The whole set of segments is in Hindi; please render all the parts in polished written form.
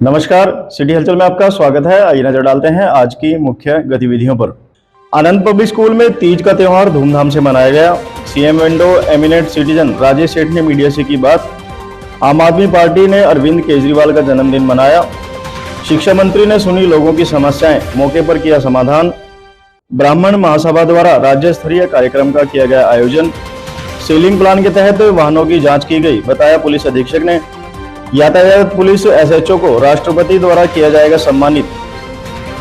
नमस्कार, सिटी हलचल में आपका स्वागत है। आइए नजर डालते हैं आज की मुख्य गतिविधियों पर। आनंद पब्लिक स्कूल में तीज का त्योहार धूमधाम से मनाया गया। CM window eminent citizen Rajesh सेठ ने मीडिया से की बात। आम आदमी पार्टी ने अरविंद केजरीवाल का जन्मदिन मनाया। शिक्षा मंत्री ने सुनी लोगों की समस्याएं, मौके पर किया समाधान। ब्राह्मण महासभा द्वारा राज्य स्तरीय कार्यक्रम का किया गया आयोजन। सीलिंग प्लान के तहत वाहनों की जांच की गई, बताया पुलिस अधीक्षक ने। यातायात पुलिस एसएचओ को राष्ट्रपति द्वारा किया जाएगा सम्मानित।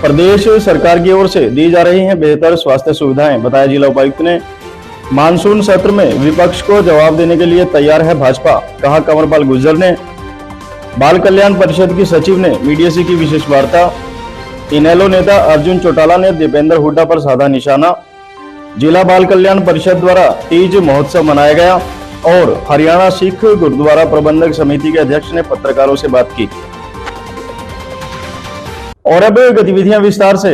प्रदेश सरकार की ओर से दी जा रही हैं बेहतर स्वास्थ्य सुविधाएं, बताया जिला उपायुक्त ने। मानसून सत्र में विपक्ष को जवाब देने के लिए तैयार है भाजपा, कहा कंवरपाल गुर्जर ने। बाल कल्याण परिषद की सचिव ने मीडिया से की विशेष वार्ता। इनेलो नेता अर्जुन चौटाला ने दीपेंद्र हुड्डा पर साधा निशाना। जिला बाल कल्याण परिषद द्वारा तीज महोत्सव मनाया गया और हरियाणा सिख गुरुद्वारा प्रबंधक समिति के अध्यक्ष ने पत्रकारों से बात की। और अब गतिविधियां विस्तार से।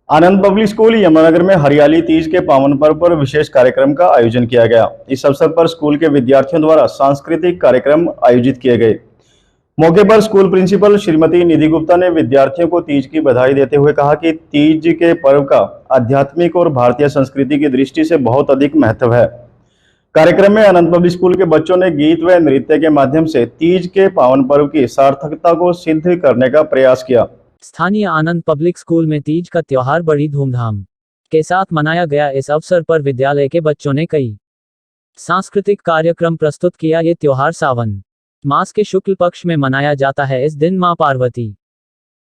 आनंद पब्लिक स्कूल यमुनानगर में हरियाली तीज के पावन पर्व पर विशेष कार्यक्रम का आयोजन किया गया। इस अवसर पर स्कूल के विद्यार्थियों द्वारा सांस्कृतिक कार्यक्रम आयोजित किए गए। मौके पर स्कूल प्रिंसिपल श्रीमती निधि गुप्ता ने विद्यार्थियों को तीज की बधाई देते हुए कहा कि तीज के पर्व का आध्यात्मिक और भारतीय संस्कृति की दृष्टि से बहुत अधिक महत्व है। कार्यक्रम में आनंद पब्लिक स्कूल के बच्चों ने गीत व नृत्य के माध्यम से तीज के पावन पर्व की सार्थकता को सिद्ध करने का प्रयास किया। स्थानीय आनंद पब्लिक स्कूल में तीज का त्योहार बड़ी धूमधाम के साथ मनाया गया। इस अवसर पर विद्यालय के बच्चों ने कई सांस्कृतिक कार्यक्रम प्रस्तुत किया। ये त्योहार सावन मास के शुक्ल पक्ष में मनाया जाता है। इस दिन मां पार्वती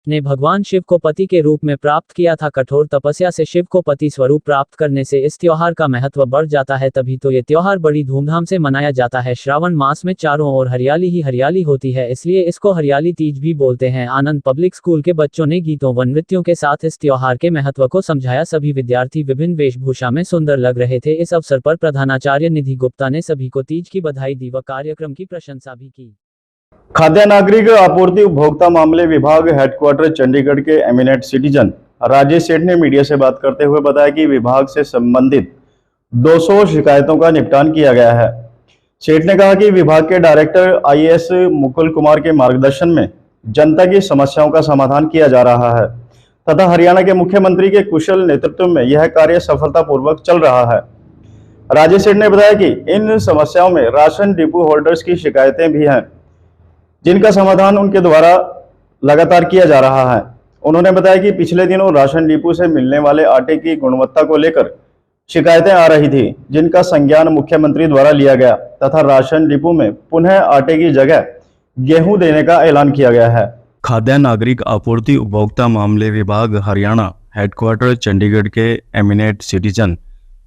ने भगवान शिव को पति के रूप में प्राप्त किया था। कठोर तपस्या से शिव को पति स्वरूप प्राप्त करने से इस त्योहार का महत्व बढ़ जाता है, तभी तो ये त्योहार बड़ी धूमधाम से मनाया जाता है। श्रावण मास में चारों ओर हरियाली ही हरियाली होती है, इसलिए इसको हरियाली तीज भी बोलते हैं। आनंद पब्लिक स्कूल के बच्चों ने गीतों व नृत्यों के साथ इस त्योहार के महत्व को समझाया। सभी विद्यार्थी विभिन्न वेशभूषा में सुंदर लग रहे थे। इस अवसर पर प्रधानाचार्य निधि गुप्ता ने सभी को तीज की बधाई दी व कार्यक्रम की प्रशंसा भी की। खाद्य नागरिक आपूर्ति उपभोक्ता मामले विभाग हेडक्वार्टर चंडीगढ़ के एमिनेंट सिटीजन राजेश सेठ ने मीडिया से बात करते हुए बताया कि विभाग से संबंधित 200 शिकायतों का निपटान किया गया है। सेठ ने कहा कि विभाग के डायरेक्टर आईएएस मुकुल कुमार के मार्गदर्शन में जनता की समस्याओं का समाधान किया जा रहा है तथा हरियाणा के मुख्यमंत्री के कुशल नेतृत्व में यह कार्य सफलतापूर्वक चल रहा है। राजेश सेठ ने बताया कि इन समस्याओं में राशन डिपो होल्डर्स की शिकायतें भी हैं, जिनका समाधान उनके द्वारा लगातार किया जा रहा है। उन्होंने बताया कि पिछले दिनों राशन डिपो से मिलने वाले आटे की गुणवत्ता को लेकर शिकायतें आ रही थी, जिनका संज्ञान मुख्यमंत्री द्वारा लिया गया तथा राशन डिपो में पुनः आटे की जगह गेहूं देने का ऐलान किया गया है। खाद्य नागरिक आपूर्ति उपभोक्ता मामले विभाग हरियाणा हेडक्वार्टर चंडीगढ़ के एमिनेंट सिटीजन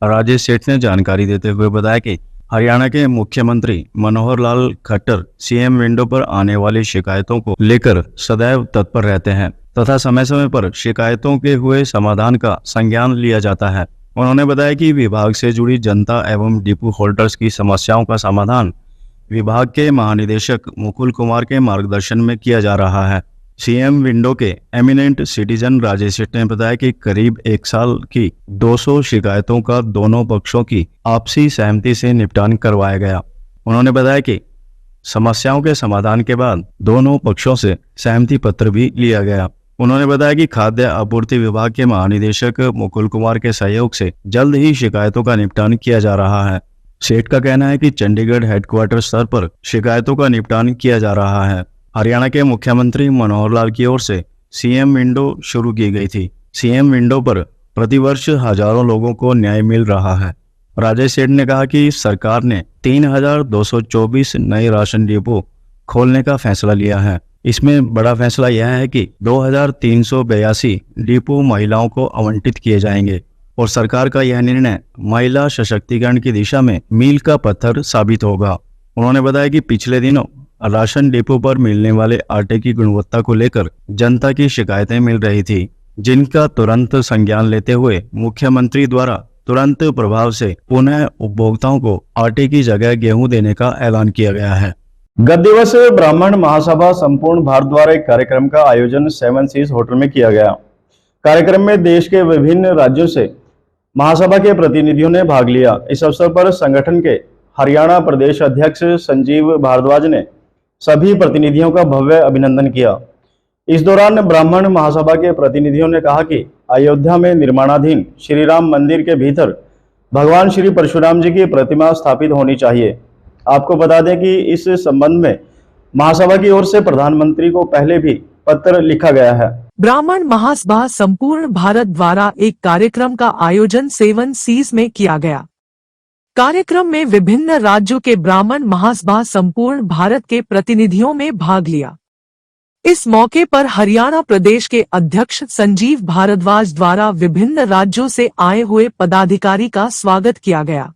राजेश सेठ ने जानकारी देते हुए बताया कि हरियाणा के मुख्यमंत्री मनोहर लाल खट्टर सीएम विंडो पर आने वाली शिकायतों को लेकर सदैव तत्पर रहते हैं तथा समय समय पर शिकायतों के हुए समाधान का संज्ञान लिया जाता है। उन्होंने बताया कि विभाग से जुड़ी जनता एवं डिपो होल्डर्स की समस्याओं का समाधान विभाग के महानिदेशक मुकुल कुमार के मार्गदर्शन में किया जा रहा है। सीएम विंडो के एमिनेंट सिटीजन राजेश सेठ ने बताया कि करीब 1 साल की 200 शिकायतों का दोनों पक्षों की आपसी सहमति से निपटान करवाया गया। उन्होंने बताया कि समस्याओं के समाधान के बाद दोनों पक्षों से सहमति पत्र भी लिया गया। उन्होंने बताया कि खाद्य आपूर्ति विभाग के महानिदेशक मुकुल कुमार के सहयोग से जल्द ही शिकायतों का निपटान किया जा रहा है। सेठ का कहना है कि चंडीगढ़ हेडक्वार्टर स्तर पर शिकायतों का निपटान किया जा रहा है। हरियाणा के मुख्यमंत्री मनोहर लाल की ओर से सीएम विंडो शुरू की गई थी। सीएम विंडो पर प्रतिवर्ष हजारों लोगों को न्याय मिल रहा है। राजेश सेठ ने कहा कि सरकार ने 3224 नए राशन डिपो खोलने का फैसला लिया है। इसमें बड़ा फैसला यह है कि 2382 डिपो महिलाओं को आवंटित किए जाएंगे और सरकार का यह निर्णय महिला सशक्तिकरण की दिशा में मील का पत्थर साबित होगा। उन्होंने बताया कि पिछले दिनों राशन डिपो पर मिलने वाले आटे की गुणवत्ता को लेकर जनता की शिकायतें मिल रही थी, जिनका तुरंत संज्ञान लेते हुए मुख्यमंत्री द्वारा तुरंत प्रभाव से पुनः उपभोक्ताओं को आटे की जगह गेहूं देने का ऐलान किया गया है। गत दिवस ब्राह्मण महासभा संपूर्ण भारत द्वारा एक कार्यक्रम का आयोजन 7 सीज होटल में किया गया। कार्यक्रम में देश के विभिन्न राज्यों से महासभा के प्रतिनिधियों ने भाग लिया। इस अवसर पर संगठन के हरियाणा प्रदेश अध्यक्ष संजीव भारद्वाज ने सभी प्रतिनिधियों का भव्य अभिनंदन किया। इस दौरान ब्राह्मण महासभा के प्रतिनिधियों ने कहा कि अयोध्या में निर्माणाधीन श्री राम मंदिर के भीतर भगवान श्री परशुराम जी की प्रतिमा स्थापित होनी चाहिए। आपको बता दें कि इस संबंध में महासभा की ओर से प्रधानमंत्री को पहले भी पत्र लिखा गया है। ब्राह्मण महासभा संपूर्ण भारत द्वारा एक कार्यक्रम का आयोजन 7 सीज में किया गया। कार्यक्रम में विभिन्न राज्यों के ब्राह्मण महासभा संपूर्ण भारत के प्रतिनिधियों में भाग लिया। इस मौके पर हरियाणा प्रदेश के अध्यक्ष संजीव भारद्वाज द्वारा विभिन्न राज्यों से आए हुए पदाधिकारी का स्वागत किया गया।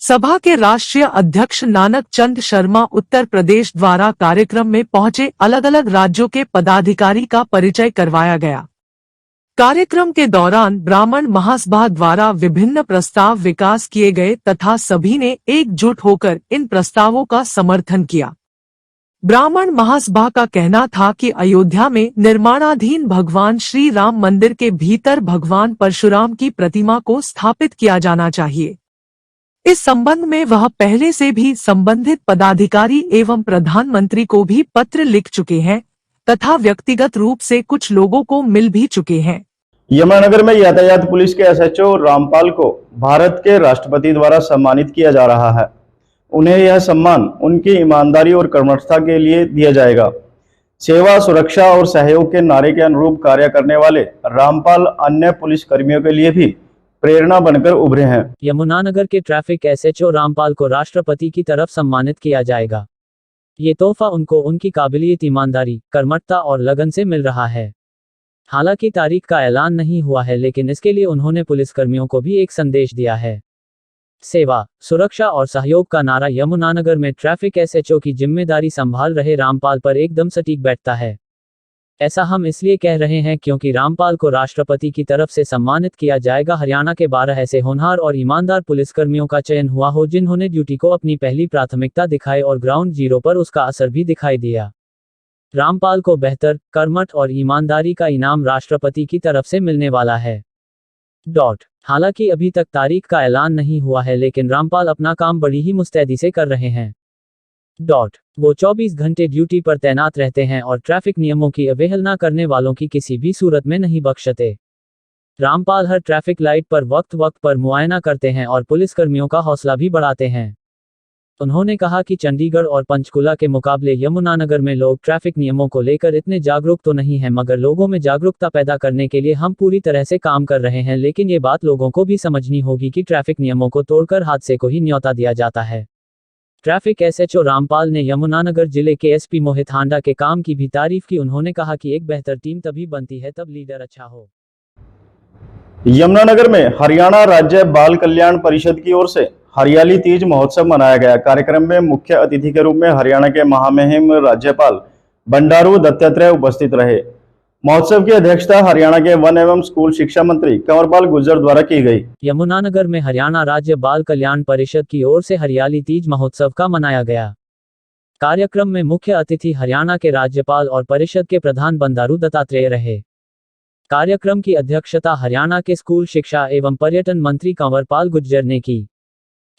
सभा के राष्ट्रीय अध्यक्ष नानक चंद शर्मा उत्तर प्रदेश द्वारा कार्यक्रम में पहुंचे अलग अलग राज्यों के पदाधिकारी का परिचय करवाया गया। कार्यक्रम के दौरान ब्राह्मण महासभा द्वारा विभिन्न प्रस्ताव विकास किए गए तथा सभी ने एकजुट होकर इन प्रस्तावों का समर्थन किया। ब्राह्मण महासभा का कहना था कि अयोध्या में निर्माणाधीन भगवान श्री राम मंदिर के भीतर भगवान परशुराम की प्रतिमा को स्थापित किया जाना चाहिए। इस संबंध में वह पहले से भी संबंधित पदाधिकारी एवं प्रधानमंत्री को भी पत्र लिख चुके हैं तथा व्यक्तिगत रूप से कुछ लोगों को मिल भी चुके हैं। यमुनानगर में यातायात पुलिस के एसएचओ रामपाल को भारत के राष्ट्रपति द्वारा सम्मानित किया जा रहा है। उन्हें यह सम्मान उनकी ईमानदारी और कर्मठता के लिए दिया जाएगा। सेवा, सुरक्षा और सहयोग के नारे के अनुरूप कार्य करने वाले रामपाल अन्य पुलिस कर्मियों के लिए भी प्रेरणा बनकर उभरे हैं। यमुनानगर के ट्रैफिक एसएचओ रामपाल को राष्ट्रपति की तरफ सम्मानित किया जाएगा। ये तोहफा उनको उनकी काबिलियत, ईमानदारी, कर्मठता और लगन से मिल रहा है। हालांकि तारीख का ऐलान नहीं हुआ है, लेकिन इसके लिए उन्होंने पुलिसकर्मियों को भी एक संदेश दिया है। सेवा, सुरक्षा और सहयोग का नारा यमुनानगर में ट्रैफिक एसएचओ की जिम्मेदारी संभाल रहे रामपाल पर एकदम सटीक बैठता है। ऐसा हम इसलिए कह रहे हैं क्योंकि रामपाल को राष्ट्रपति की तरफ से सम्मानित किया जाएगा। हरियाणा के 12 ऐसे होनहार और ईमानदार पुलिसकर्मियों का चयन हुआ हो जिन्होंने ड्यूटी को अपनी पहली प्राथमिकता दिखाई और ग्राउंड जीरो पर उसका असर भी दिखाई दिया। रामपाल को बेहतर, कर्मठ और ईमानदारी का इनाम राष्ट्रपति की तरफ से मिलने वाला है। हालांकि अभी तक तारीख का ऐलान नहीं हुआ है, लेकिन रामपाल अपना काम बड़ी ही मुस्तैदी से कर रहे हैं। वो 24 घंटे ड्यूटी पर तैनात रहते हैं और ट्रैफिक नियमों की अवहेलना करने वालों की किसी भी सूरत में नहीं बख्शते। रामपाल हर ट्रैफिक लाइट पर वक्त पर मुआयना करते हैं और पुलिसकर्मियों का हौसला भी बढ़ाते हैं। उन्होंने कहा कि चंडीगढ़ और पंचकुला के मुकाबले यमुनानगर में लोग ट्रैफिक नियमों को लेकर इतने जागरूक तो नहीं हैं, मगर लोगों में जागरूकता पैदा करने के लिए हम पूरी तरह से काम कर रहे हैं। लेकिन ये बात लोगों को भी समझनी होगी कि ट्रैफिक नियमों को तोड़कर हादसे को ही न्योता दिया जाता है। ट्रैफिक एसएचओ रामपाल ने यमुनानगर जिले के एसपी मोहित हांडा के काम की भी तारीफ की। उन्होंने कहा कि एक बेहतर टीम तभी बनती है तब लीडर अच्छा हो। यमुनानगर में हरियाणा राज्य बाल कल्याण परिषद की ओर से हरियाली तीज महोत्सव मनाया गया। कार्यक्रम में मुख्य अतिथि के रूप में हरियाणा के महामहिम राज्यपाल बंडारू दत्तात्रेय उपस्थित रहे। महोत्सव की अध्यक्षता हरियाणा के वन एवं स्कूल शिक्षा मंत्री कंवरपाल गुर्जर द्वारा की गई। यमुनानगर में हरियाणा राज्य बाल कल्याण परिषद की ओर से हरियाली तीज महोत्सव का मनाया गया। कार्यक्रम में मुख्य अतिथि हरियाणा के राज्यपाल और परिषद के प्रधान बंडारू दत्तात्रेय रहे। कार्यक्रम की अध्यक्षता हरियाणा के स्कूल शिक्षा एवं पर्यटन मंत्री कंवरपाल गुर्जर ने की।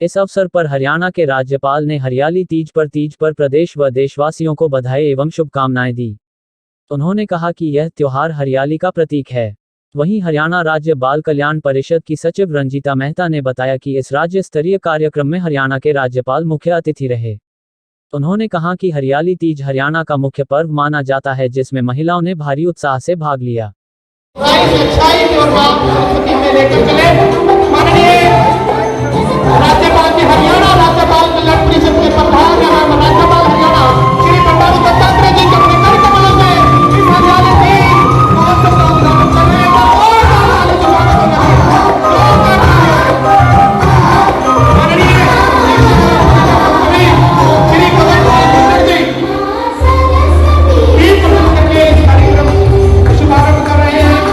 इस अवसर पर हरियाणा के राज्यपाल ने हरियाली तीज पर प्रदेश व देशवासियों को बधाई एवं शुभकामनाएं दी। उन्होंने कहा कि यह त्योहार हरियाली का प्रतीक है। वहीं हरियाणा राज्य बाल कल्याण परिषद की सचिव रंजीता मेहता ने बताया कि इस राज्य स्तरीय कार्यक्रम में हरियाणा के राज्यपाल मुख्य अतिथि रहे। उन्होंने कहा कि हरियाली तीज हरियाणा का मुख्य पर्व माना जाता है, जिसमें महिलाओं ने भारी उत्साह से भाग लिया। राज्यपाल की हरियाणा राज्यपाल कल्याण परिषद के प्रधान राज्यपाल हरियाणा श्री बंडारू दत्तात्रेय जी के अपने कार्यक्रमों में इस हरियाली तीज महोत्सव का उद्घाटन कर रहे हैं शुभारंभ कर रहे हैं।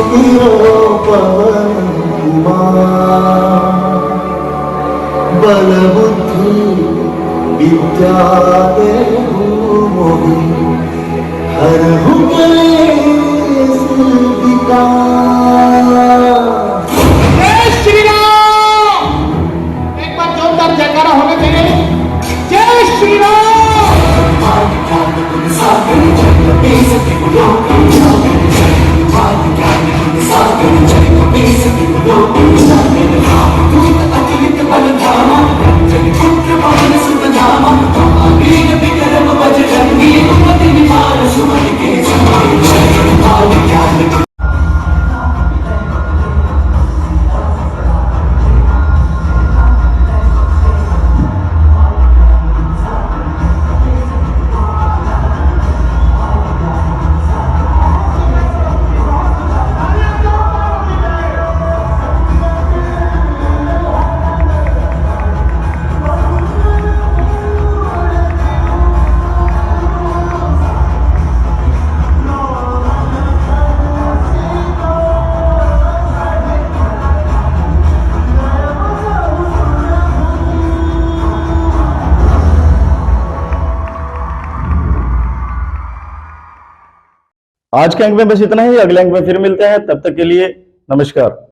गिरो पवन कुमार बल बुद्धि विद्या देहु मोहि हरहु क्लेश विकार। जय श्री राम। एक बार जोरदार जयकारा होने चाहिए। जय श्री राम। आज के अंक में बस इतना ही, अगले अंक में फिर मिलते हैं, तब तक के लिए नमस्कार।